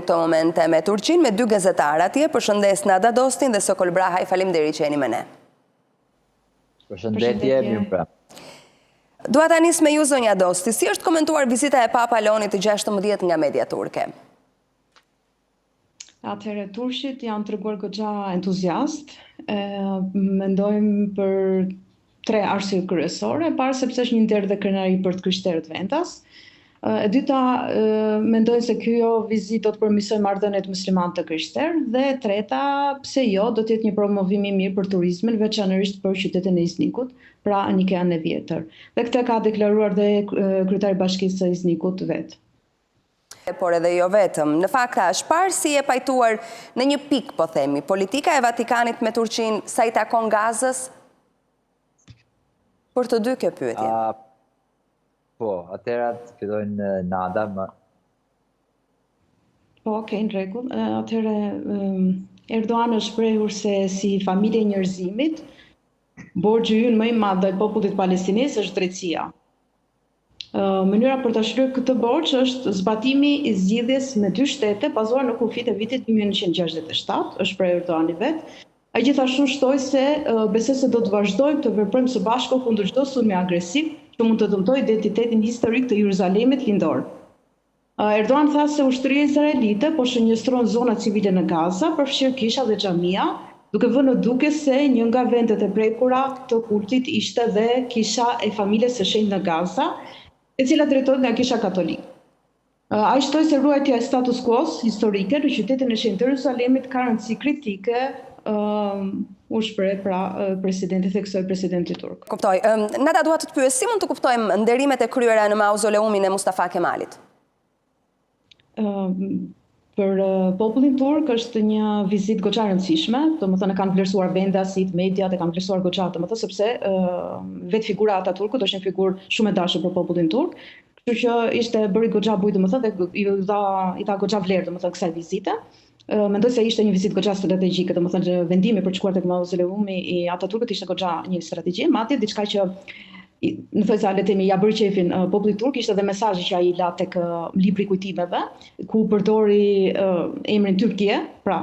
Këto momente me Turqin, me dy gazetarë atje, përshëndes Nada Dostin dhe Sokol Brahaj, faleminderit që jeni me ne. Përshëndetje, mirë pra. Dua ta nis me ju, zonja Dosti, si është komentuar vizita e Papa Leonit të 16 nga media turke? Atëherë, turqit janë treguar goxha entuziast. Mendojmë për 3 arsye kryesore. Parë, sepse është një nder dhe krenari për të krishterët vendas. E dyta, mendojnë se kjo vizitë do të përmirësojë marrëdhëniet musliman të krishterë, dhe e treta, pse jo, do të jetë një promovim i mirë për turizmin, veçanërisht për qytetin e Iznikut, pra Nikean e vjetër. Dhe këtë ka deklaruar dhe kryetari i Bashkisë së Iznikut vetë. Por edhe jo vetëm. Në fakt, është parë si e pajtuar në një pikë, po themi, politika e Vatikanit me Turqinë sa i takon Gazës? Për të dy kjo pyetje. Po, atëherë fillojnë Nada. Po, okej, në rregull. Atëherë Erdogan është shprehur se si familje e njerëzimit, borxhi ynë më i madh ndaj popullit palestinesë është drejtësia. Mënyra për ta shlyerë këtë borxh është zbatimi i zgjidhjes me 2 shtete bazuar në kufit e vitit 1967, është shprehur Erdogani vetë. Ai gjithashtu shtoi se besoj se do të vazhdojmë të veprojmë së bashku kundër çdo sulmi agresiv që mund të dëmtojë identitetin historik të Jeruzalemit lindor. Erdogan tha se ushtria izraelite po shënjestron zona civile në Gaza, përfshirë kisha dhe xhamia, duke vënë në duke se një nga vendet e prekura të kultit ishte dhe kisha e familjes së shenjtë në Gaza, e cila drejtohet nga Kisha Katolik. Ai shtoi se ruajtja e status quo-s historike në qytetin e shenjtë të Jeruzalemit ka rëndësi kritike, u shpreh pra presidenti, theksoi presidenti turk. Kuptoj. Nada, dua të të pyes, si mund të kuptojmë nderimet e kryera në mauzoleumin e Mustafa Kemalit? Për popullin turk është një vizitë goxha e rëndësishme, domethënë kanë vlerësuar vendasit, mediat e kanë vlerësuar goxha, domethënë sepse vetë figura e Ataturkut është një figurë shumë e dashur për popullin turk, kështu që ishte bëri goxha bujë, domethënë, dhe i dha goxha vlerë, domethënë, kësaj vizite. Mendoj se ishte një vizitë goxha strategjike, domethënë vendimi për të shkuar tek mauzoleumi i Ataturkut ishte goxha një strategji, madje diçka që në thojsa le të themi ja bëri qefin popullit turk, ishte edhe mesazhi që ai la tek libri kujtimeve, ku përdori emrin Tyrkie, pra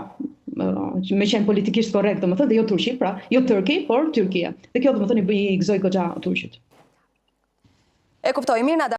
me qenë politikisht korrekt, domethënë, dhe jo Turqi, pra jo Turkey, por Tyrkia. Dhe kjo domethënë i gëzoi goxha turqit. E kuptoj, mirë, Nada.